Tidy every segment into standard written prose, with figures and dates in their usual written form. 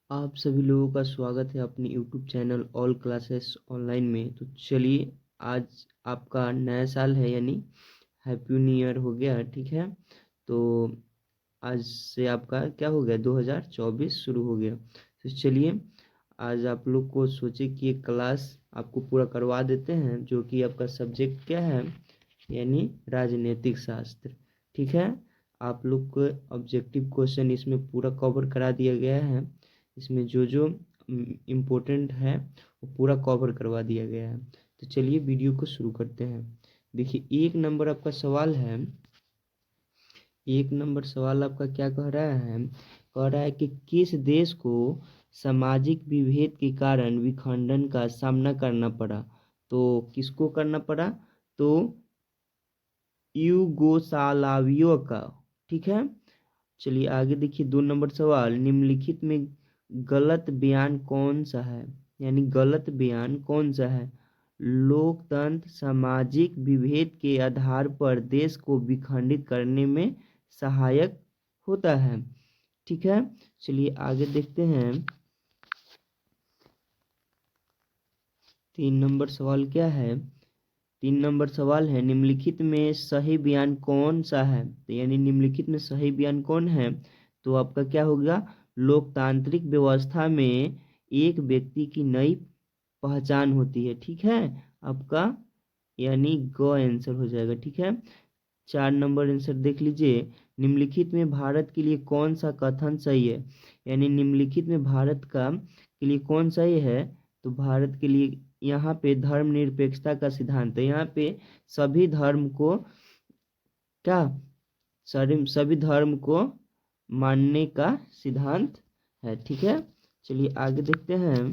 आप सभी लोगों का स्वागत है अपने YouTube channel all classes online में। तो चलिए, आज आपका नया साल है, यानी हैप्पी न्यू ईयर हो गया। ठीक है, तो आज से आपका क्या हो गया, 2024 शुरू हो गया। तो चलिए, आज आप लोग को सोचे कि एक क्लास आपको पूरा करवा देते हैं, जो कि आपका सब्जेक्ट क्या है, यानी राजनीतिक शास्त्र। ठीक है, आप लोग को ऑब्जेक्टिव क्वेश्चन इसमें पूरा कवर करा दिया गया है। इसमें जो जो इम्पोर्टेंट है वो पूरा कवर करवा दिया गया है। तो चलिए वीडियो को शुरू करते हैं। देखिए, एक नंबर आपका सवाल है। एक नंबर सवाल आपका क्या कह रहा है कि किस देश को सामाजिक विभेद के कारण विखंडन का सामना करना पड़ा। तो किसको करना पड़ा, तो यूगोस्लाविया का। ठीक है, चलिए आगे देखिए। 2 नंबर सवाल, निम्नलिखित में गलत बयान कौन सा है, यानी गलत बयान कौन सा है। लोकतंत्र सामाजिक विभेद के आधार पर देश को विखंडित करने में सहायक होता है। ठीक है, चलिए आगे देखते हैं। 3 नंबर सवाल क्या है। 3 नंबर सवाल है, निम्नलिखित में सही बयान कौन सा है। तो यानी निम्नलिखित में सही बयान कौन है, तो आपका क्या होगा, लोकतांत्रिक व्यवस्था में एक व्यक्ति की नई पहचान होती है। ठीक है, आपका यानी ग आंसर हो जाएगा। ठीक है, 4 नंबर आंसर देख लीजिए। निम्नलिखित में भारत के लिए कौन सा कथन सही है, यानी निम्नलिखित में भारत का के लिए कौन सही है। तो भारत के लिए यहाँ पे धर्मनिरपेक्षता का सिद्धांत है। यहाँ पे सभी धर्म को क्या, सभी धर्म को मानने का सिद्धांत है। ठीक है, चलिए आगे देखते हैं।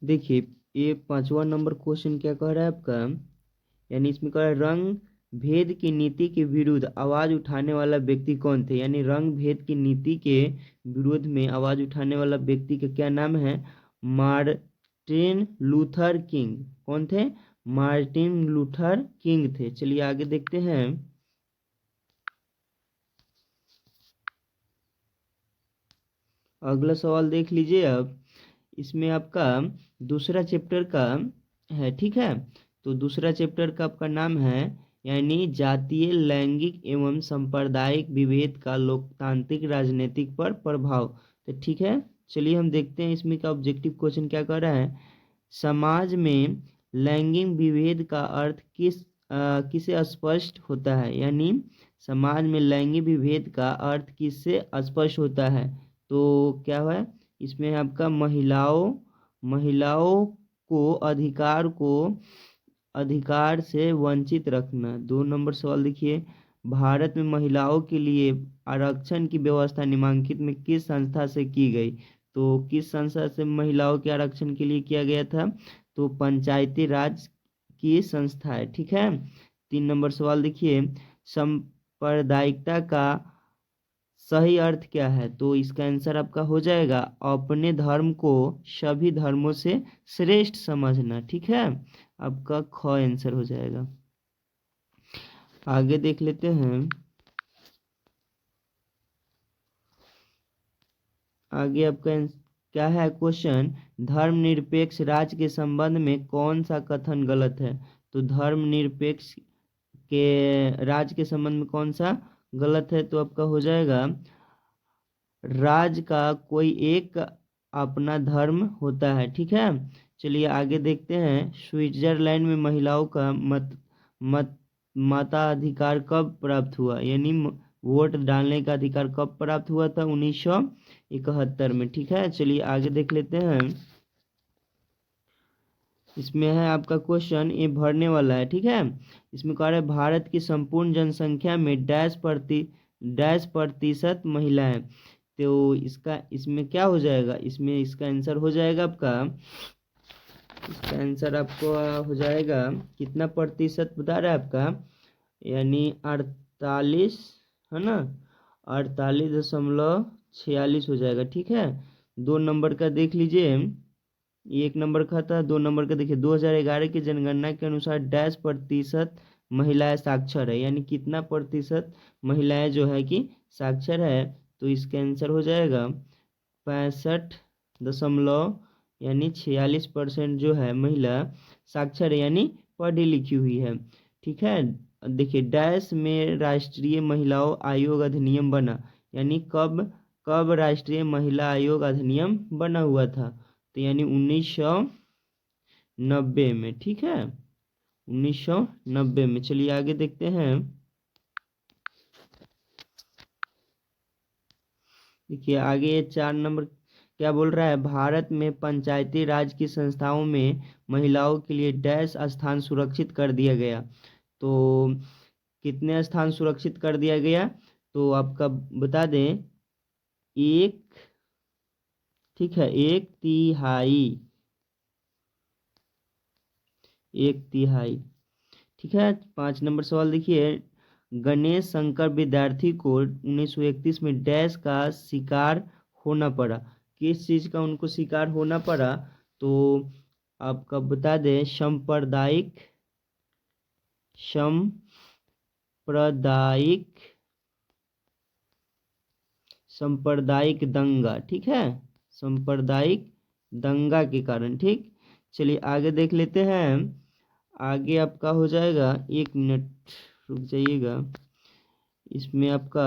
देखिए, ये 5वां नंबर क्वेश्चन क्या कह रहा है आपका, यानी इसमें कह रहा है रंग भेद की नीति के विरुद्ध आवाज उठाने वाला व्यक्ति कौन थे। यानी रंग भेद की नीति के विरोध में आवाज उठाने वाला व्यक्ति का क्या नाम है, मार्टिन लूथर किंग। कौन थे, मार्टिन लूथर किंग थे। चलिए आगे देखते हैं। अगला सवाल देख लीजिए अब। इसमें आपका दूसरा चैप्टर का है। ठीक है, तो दूसरा चैप्टर का आपका नाम है, यानी जातीय लैंगिक एवं सांप्रदायिक विभेद का लोकतांत्रिक राजनीतिक पर प्रभाव। तो ठीक है, चलिए हम देखते हैं इसमें का ऑब्जेक्टिव क्वेश्चन क्या कर रहा है। समाज में लैंगिक विभेद का अर्थ किसे स्पष्ट होता है, यानी समाज में लैंगिक विभेद का अर्थ किससे स्पष्ट होता है। तो क्या है, इसमें आपका महिलाओं को अधिकार से वंचित रखना। 2 नंबर सवाल देखिए, भारत में महिलाओं के लिए आरक्षण की व्यवस्था निम्नलिखित में किस संस्था से की गई। तो किस संस्था से महिलाओं के आरक्षण के लिए किया गया था, तो पंचायती राज की संस्था है। ठीक है, 3 नंबर सवाल देखिए, सांप्रदायिकता का सही अर्थ क्या है। तो इसका आंसर आपका हो जाएगा अपने धर्म को सभी धर्मों से श्रेष्ठ समझना। ठीक है, आपका ख आंसर हो जाएगा। आगे देख लेते हैं। आगे आपका क्या है क्वेश्चन, धर्मनिरपेक्ष राज्य के संबंध में कौन सा कथन गलत है। तो धर्मनिरपेक्ष के राज्य के संबंध में कौन सा गलत है, तो आपका हो जाएगा राज्य का कोई एक अपना धर्म होता है। ठीक है, चलिए आगे देखते हैं। स्विट्जरलैंड में महिलाओं का मताधिकार कब प्राप्त हुआ, यानी वोट डालने का अधिकार कब प्राप्त हुआ था, 1971 में। ठीक है, चलिए आगे देख लेते हैं। इसमें है आपका क्वेश्चन, ये भरने वाला है। ठीक है, इसमें कह रहा है भारत की संपूर्ण जनसंख्या में डैश प्रतिशत महिलाएं। तो इसमें क्या हो जाएगा, इसमें इसका आंसर हो जाएगा आपका, इसका आंसर आपको हो जाएगा कितना प्रतिशत बता रहा है आपका, यानी 48, है ना, 48.46 हो जाएगा। ठीक है, 2 नंबर का देख लीजिए। 1 नंबर का था, 2 नंबर का देखिए, 2011 की जनगणना के अनुसार डैश प्रतिशत महिलाएं साक्षर है, यानी कितना प्रतिशत महिलाएं जो है कि साक्षर है। तो इसका आंसर हो जाएगा 65 यानी 46% जो है महिला साक्षर है, यानी पढ़ी लिखी हुई है। ठीक है, देखिए डैश में राष्ट्रीय महिलाओं आयोग अधिनियम बना, यानी कब कब राष्ट्रीय महिला आयोग अधिनियम बना हुआ था, तो यानी 1990 में। ठीक है, 1990 में। चलिए आगे देखते हैं। देखिए आगे 4 नंबर क्या बोल रहा है, भारत में पंचायती राज की संस्थाओं में महिलाओं के लिए डैश स्थान सुरक्षित कर दिया गया। तो कितने स्थान सुरक्षित कर दिया गया, तो आपका बता दें, एक, ठीक है, 1/3, 1/3। ठीक है, 5 नंबर सवाल देखिए, गणेश शंकर विद्यार्थी को 1931 में डैश का शिकार होना पड़ा, किस चीज का उनको शिकार होना पड़ा, तो आपका बता दें, सांप्रदायिक दंगा। ठीक है, सांप्रदायिक दंगा के कारण। ठीक, चलिए आगे देख लेते हैं। आगे आपका हो जाएगा, 1 मिनट रुक जाइएगा, इसमें आपका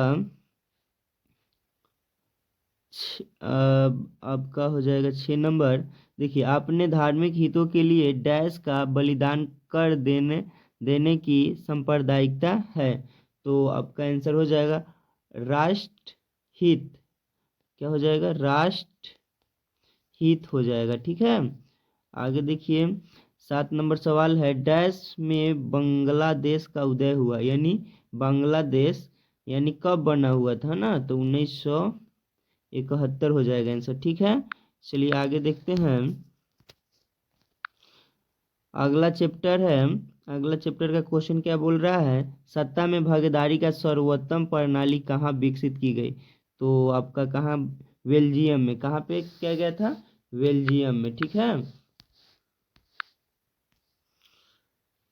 आपका हो जाएगा 6 नंबर। देखिए, आपने धार्मिक हितों के लिए डैश का बलिदान कर देने की सांप्रदायिकता है, तो आपका आंसर हो जाएगा राष्ट्र हित। क्या हो जाएगा, राष्ट्र हित हो जाएगा। ठीक है, आगे देखिए 7 नंबर सवाल है, डैश में बांग्लादेश का उदय हुआ, यानी बांग्लादेश यानी कब बना हुआ था ना, तो 1971 हो जाएगा आंसर। ठीक है, चलिए आगे देखते हैं। अगला चैप्टर है, अगला चैप्टर का क्वेश्चन क्या बोल रहा है, सत्ता में भागीदारी का सर्वोत्तम प्रणाली कहाँ विकसित की गई, तो आपका कहाँ, बेल्जियम में। कहाँ पे क्या गया था, बेल्जियम में। ठीक है,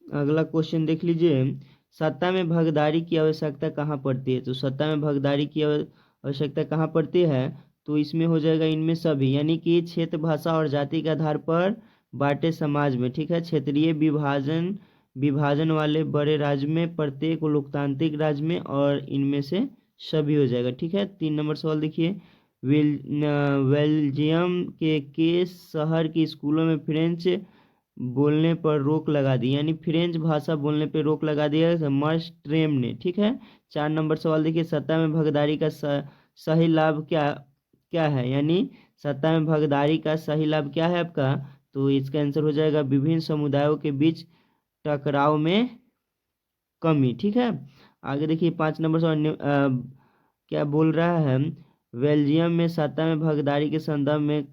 अगला क्वेश्चन देख लीजिए, सत्ता में भागीदारी की आवश्यकता कहाँ पड़ती है, तो सत्ता में भागीदारी की आवश्यकता कहाँ पड़ती है, तो इसमें हो जाएगा इनमें सभी, यानी कि क्षेत्र, भाषा और जाति के आधार पर बांटे समाज में। ठीक है, क्षेत्रीय विभाजन वाले बड़े राज्य में, प्रत्येक लोकतांत्रिक राज्य में, और इनमें से सभी हो जाएगा। ठीक है, 3 नंबर सवाल देखिए, बेल्जियम के शहर के स्कूलों में फ्रेंच बोलने पर रोक लगा दी, यानी फ्रेंच भाषा बोलने पर रोक लगा दिया मर्स्ट्रेम ने। ठीक है, 4 नंबर सवाल देखिए, सत्ता में भागीदारी का सही लाभ क्या क्या है, यानी सत्ता में भागीदारी का सही लाभ क्या है आपका, तो इसका आंसर हो जाएगा विभिन्न समुदायों के बीच टकराव में कमी। ठीक है, आगे देखिए 5 नंबर सवाल, क्या बोल रहा है, बेल्जियम में सत्ता में भागीदारी के संदर्भ में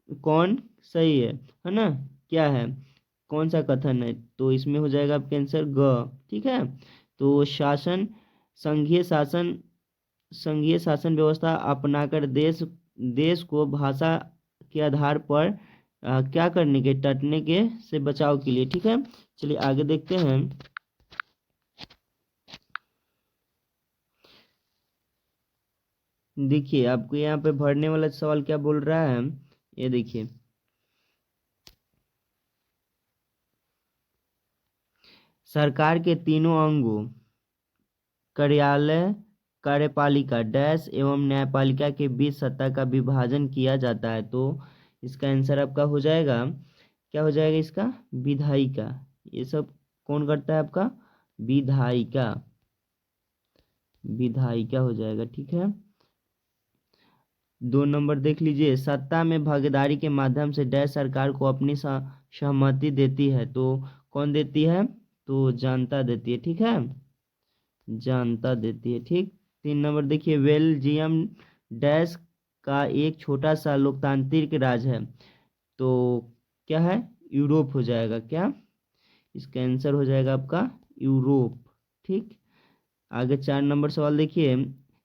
कौन सही है ना, क्या है, कौन सा कथन है, तो इसमें हो जाएगा आपका आंसर ग। ठीक है, तो संघीय शासन संघीय शासन व्यवस्था अपनाकर देश को भाषा के आधार पर क्या करने के, टटने के से बचाव के लिए। ठीक है, चलिए आगे देखते हैं। देखिए आपको यहाँ पे भरने वाला सवाल क्या बोल रहा है, ये देखिए, सरकार के तीनों अंगों कार्यालय, कार्यपालिका डैश एवं न्यायपालिका के बीच सत्ता का विभाजन किया जाता है, तो इसका आंसर आपका हो जाएगा, क्या हो जाएगा इसका, विधायिका। ये सब कौन करता है आपका, विधायिका, विधायिका हो जाएगा। ठीक है, 2 नंबर देख लीजिए, सत्ता में भागीदारी के माध्यम से डैश सरकार को अपनी सहमति देती है, तो कौन देती है, तो जनता देती है। ठीक है, जनता देती है। ठीक, 3 नंबर देखिए, बेल्जियम डैश का एक छोटा सा लोकतांत्रिक राज्य है, तो क्या है, यूरोप हो जाएगा। क्या, इसका आंसर हो जाएगा आपका यूरोप। ठीक, आगे 4 नंबर सवाल देखिए,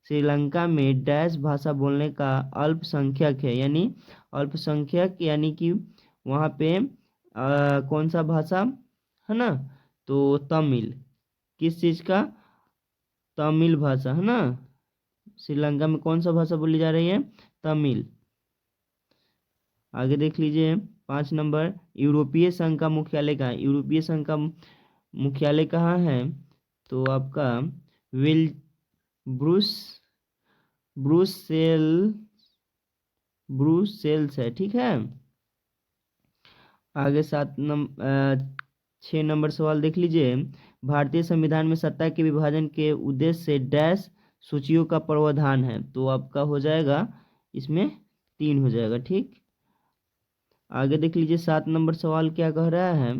श्रीलंका में डैश भाषा बोलने का अल्पसंख्यक है, यानी अल्पसंख्यक यानी कि वहाँ पे कौन सा भाषा है ना, तो तमिल। किस चीज का? तमिल भाषा, है ना। श्रीलंका में कौन सा भाषा बोली जा रही है? तमिल। आगे देख लीजिए 5 नंबर, यूरोपीय संघ का मुख्यालय कहाँ है? यूरोपीय संघ का मुख्यालय कहाँ है? तो आपका विल ब्रूस ब्रुसेल ब्रुसेल्स है, ठीक है। आगे 6 नंबर सवाल देख लीजिए, भारतीय संविधान में सत्ता के विभाजन के उद्देश्य से डैश सूचियों का प्रावधान है? तो आपका हो जाएगा इसमें 3 हो जाएगा, ठीक। आगे देख लीजिए 7 नंबर सवाल क्या कह रहा है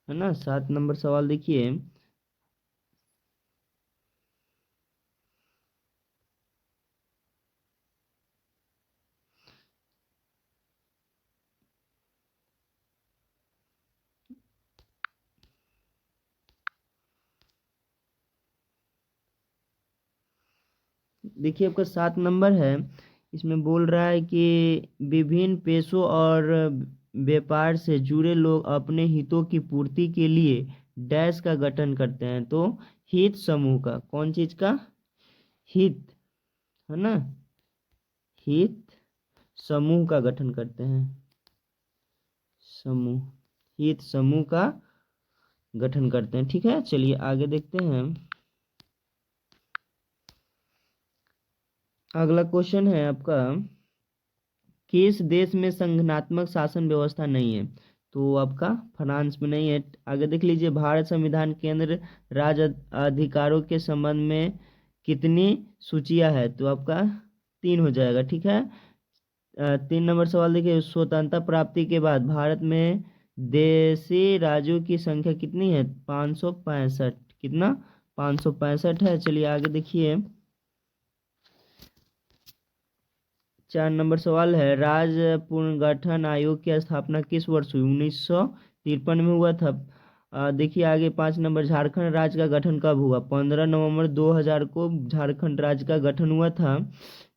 ना। 7 नंबर सवाल देखिए, देखिए आपका 7 नंबर है, इसमें बोल रहा है कि विभिन्न पेशों और व्यापार से जुड़े लोग अपने हितों की पूर्ति के लिए डैश का गठन करते हैं। तो हित समूह का, कौन चीज का? हित, है ना। हित समूह का गठन करते हैं, समूह, हित समूह का गठन करते हैं, ठीक है। चलिए आगे देखते हैं। अगला क्वेश्चन है आपका, किस देश में संगठनात्मक शासन व्यवस्था नहीं है? तो आपका फ्रांस में नहीं है। आगे देख लीजिए, भारत संविधान केंद्र राज्य अधिकारों के संबंध में कितनी सूचियां है? तो आपका 3 हो जाएगा, ठीक है। 3 नंबर सवाल देखिए, स्वतंत्रता प्राप्ति के बाद भारत में देशी राज्यों की संख्या कितनी है? 565। कितना? 565 है। चलिए आगे देखिए, 4 नंबर सवाल है, राज्य पुनर्गठन आयोग की स्थापना किस वर्ष हुई? 1953 में हुआ था। देखिए आगे 5 नंबर, झारखंड राज्य का गठन कब हुआ? 15 नवंबर 2000 को झारखंड राज्य का गठन हुआ था,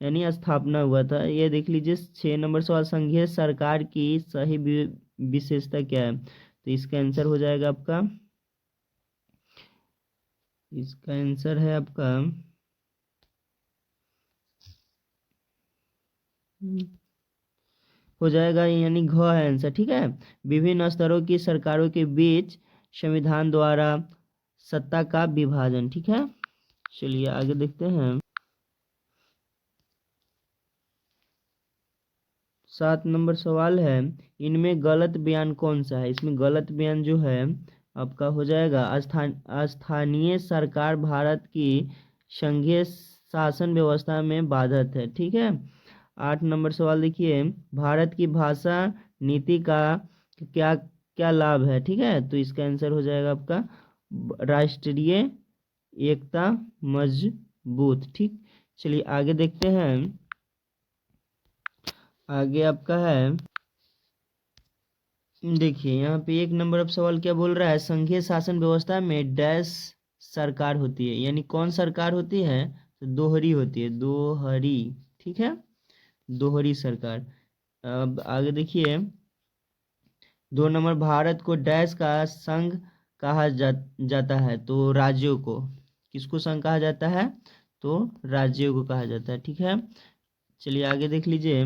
यानी स्थापना हुआ था। ये देख लीजिए 6 नंबर सवाल, संघीय सरकार की सही विशेषता क्या है? तो इसका आंसर हो जाएगा आपका, इसका आंसर है आपका हो जाएगा, यानी घ है आंसर, ठीक है। विभिन्न स्तरों की सरकारों के बीच संविधान द्वारा सत्ता का विभाजन, ठीक है। चलिए आगे देखते हैं। 7 नंबर सवाल है, इनमें गलत बयान कौन सा है? इसमें गलत बयान जो है आपका हो जाएगा, स्थानीय सरकार भारत की संघीय शासन व्यवस्था में बाधक है, ठीक है। 8 नंबर सवाल देखिए, भारत की भाषा नीति का क्या क्या लाभ है? ठीक है, तो इसका आंसर हो जाएगा आपका राष्ट्रीय एकता मजबूत, ठीक। चलिए आगे देखते हैं। आगे आपका है, देखिए यहाँ पे 1 नंबर अब सवाल क्या बोल रहा है, संघीय शासन व्यवस्था में डैश सरकार होती है, यानी कौन सरकार होती है? तो दोहरी होती है, दोहरी, ठीक है, दोहरी सरकार। अब आगे देखिए 2 नंबर, भारत को डैश का संघ जाता है? तो राज्यों को, किसको संघ कहा जाता है? तो राज्यों को कहा जाता है, ठीक है। चलिए आगे देख लीजिए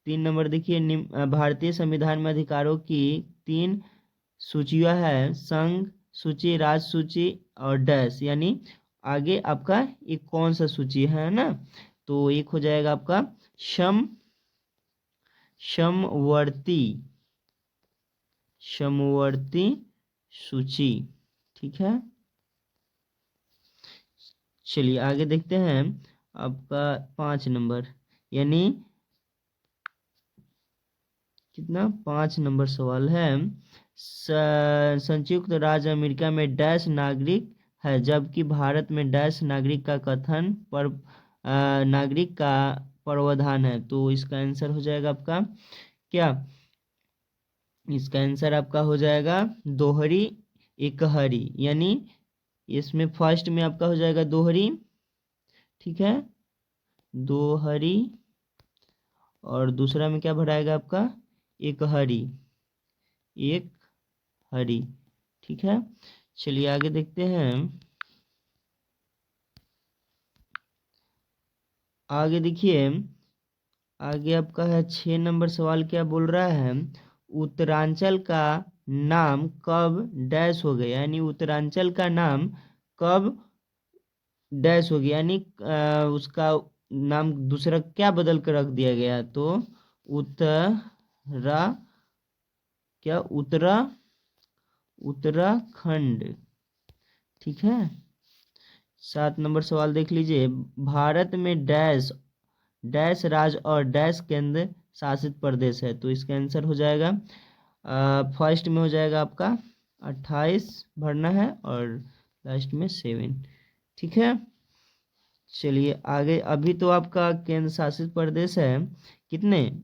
3 नंबर देखिए, भारतीय संविधान में अधिकारों की 3 सूचियां है, संघ सूची, राज सूची और डैश, यानी आगे आपका एक कौन सा सूची है ना? तो एक हो जाएगा आपका सम समवर्ती समवर्ती सूची, ठीक है। चलिए आगे देखते हैं आपका 5 नंबर, यानी कितना? 5 नंबर सवाल है, संयुक्त राज्य अमेरिका में डैश नागरिक है, जबकि भारत में डैश नागरिक का कथन पर नागरिक का प्रावधान है? तो इसका आंसर हो जाएगा आपका क्या? इसका आंसर आपका हो जाएगा दोहरी एकहरी, यानी इसमें फर्स्ट में आपका हो जाएगा दोहरी, ठीक है, दोहरी, और दूसरा में क्या भराएगा आपका? एकहरी, एक हरी। ठीक है, चलिए आगे देखते हैं। आगे देखिए, आगे आपका है 6 नंबर सवाल, क्या बोल रहा है, उत्तरांचल का नाम कब डैश हो गया, यानी उत्तरांचल का नाम कब डैश हो गया, यानी उसका नाम दूसरा क्या बदल कर रख दिया गया, तो उत्तरा, क्या उत्तराखंड। ठीक है, 7 नंबर सवाल देख लीजिए, भारत में डैश डैश राज्य और डैश केंद्र शासित प्रदेश है, तो इसका आंसर हो जाएगा फर्स्ट में हो जाएगा आपका 28 भरना है और लास्ट में 7। ठीक है, चलिए आगे, अभी तो आपका केंद्र शासित प्रदेश है कितने,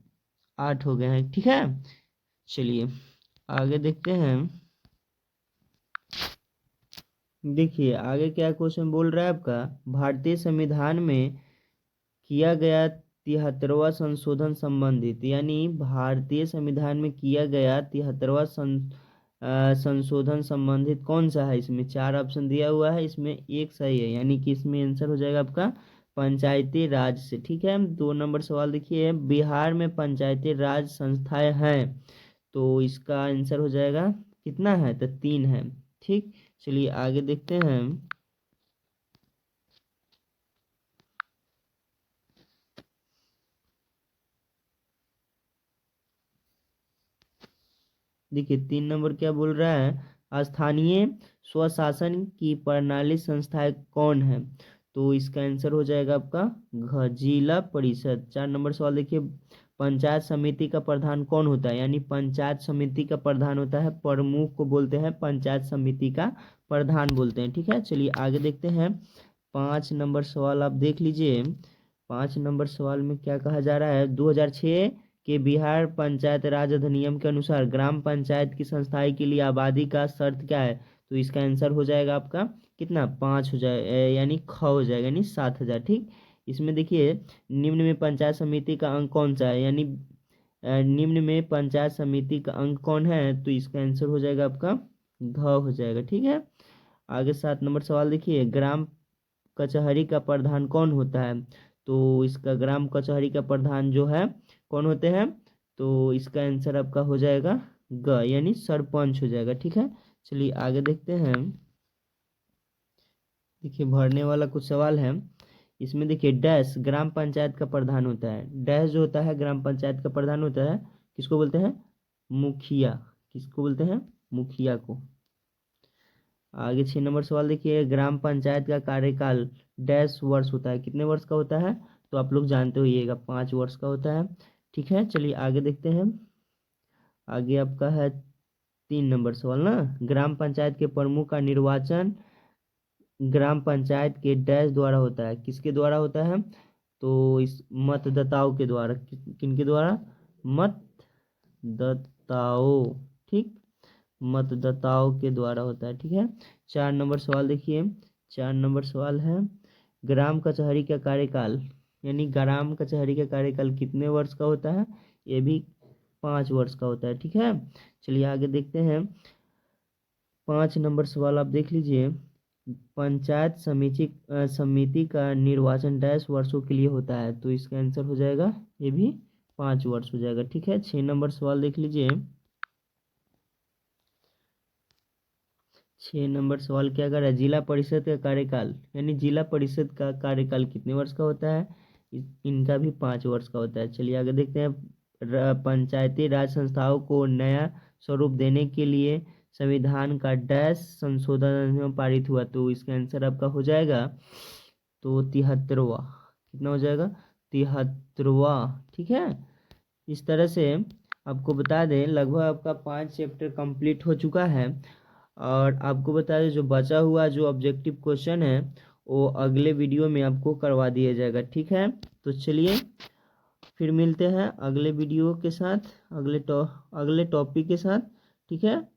8 हो गए हैं। ठीक है, चलिए आगे देखते हैं। देखिए आगे क्या क्वेश्चन बोल रहा है आपका, भारतीय संविधान में किया गया 73वां संशोधन संबंधित, यानी भारतीय संविधान में किया गया 73वां संशोधन संबंधित कौन सा है, इसमें 4 ऑप्शन दिया हुआ है, इसमें एक सही है, यानी कि इसमें आंसर हो जाएगा आपका पंचायती राज से। ठीक है, 2 नंबर सवाल देखिए, बिहार में पंचायती राज संस्थाएं हैं, तो इसका आंसर हो जाएगा कितना है, तो 3 है। ठीक, चलिए आगे देखते हैं। देखिए 3 नंबर क्या बोल रहा है, स्थानीय स्वशासन की प्रणाली संस्थाएं कौन है, तो इसका आंसर हो जाएगा आपका जिला परिषद। 4 नंबर सवाल देखिए, पंचायत समिति का प्रधान कौन होता है, यानी पंचायत समिति का प्रधान होता है, प्रमुख को बोलते हैं पंचायत समिति का प्रधान बोलते हैं। ठीक है, चलिए आगे देखते हैं। 5 नंबर सवाल आप देख लीजिए, 5 नंबर सवाल में क्या कहा जा रहा है, 2006 के बिहार पंचायत राज अधिनियम के अनुसार ग्राम पंचायत की संस्थाई के लिए आबादी का शर्त क्या है, तो इसका आंसर हो जाएगा आपका कितना, 5 हो जाए, यानी ख हो जाएगा, यानी 7,000। ठीक, इसमें देखिए निम्न में पंचायत समिति का अंक कौन सा है, यानी निम्न में पंचायत समिति का अंक कौन है, तो इसका आंसर हो जाएगा आपका घ हो जाएगा। ठीक है, आगे 7 नंबर सवाल देखिए, ग्राम कचहरी का प्रधान कौन होता है, तो इसका ग्राम कचहरी का प्रधान जो है कौन होते हैं, तो इसका आंसर आपका हो जाएगा ग, यानी सरपंच हो जाएगा। ठीक है, चलिए आगे देखते हैं। देखिए भरने वाला कुछ सवाल है, इसमें देखिए डैश ग्राम पंचायत का प्रधान होता है, डैश जो होता है ग्राम पंचायत का प्रधान होता है, किसको बोलते हैं, मुखिया, किसको बोलते हैं, मुखिया को। आगे 6 नंबर सवाल देखिए, ग्राम पंचायत का कार्यकाल डैश वर्ष होता है, कितने वर्ष का होता है, तो आप लोग जानते होइएगा 5 वर्ष का होता है। ठीक है, चलिए आगे देखते हैं। आगे आपका है 3 नंबर सवाल ना, ग्राम पंचायत के प्रमुख का निर्वाचन ग्राम पंचायत के डैश द्वारा होता है, किसके द्वारा होता है, तो इस मतदाताओं के द्वारा, किनके द्वारा, मतदाताओं। ठीक, मतदाताओं के द्वारा होता है। ठीक है, 4 नंबर सवाल देखिए, 4 नंबर सवाल है, ग्राम कचहरी का कार्यकाल, यानी ग्राम कचहरी का कार्यकाल कितने वर्ष का होता है, ये भी 5 वर्ष का होता है। ठीक है, चलिए आगे देखते हैं। 5 नंबर सवाल आप देख लीजिए, पंचायत समिति का निर्वाचन डैश वर्षों के लिए होता है, तो इसका आंसर हो जाएगा ये भी 5 वर्ष हो जाएगा। ठीक है, 6 नंबर सवाल देख लीजिए, 6 नंबर सवाल क्या कर रहा है, जिला परिषद का कार्यकाल, यानी जिला परिषद का कार्यकाल कितने वर्ष का होता है, इनका भी 5 वर्ष का होता है। चलिए आगे देखते हैं। पंचायती राज संस्थाओं को नया स्वरूप देने के लिए संविधान का डैश संशोधन अधिनियम पारित हुआ, तो इसका आंसर आपका हो जाएगा तो 73वां, कितना हो जाएगा, 73वां। ठीक है, इस तरह से आपको बता दें लगभग आपका 5 चैप्टर कंप्लीट हो चुका है, और आपको बता दें जो बचा हुआ जो ऑब्जेक्टिव क्वेश्चन है वो अगले वीडियो में आपको करवा दिया जाएगा। ठीक है, तो चलिए फिर मिलते हैं अगले वीडियो के साथ, अगले टॉपिक के साथ। ठीक है।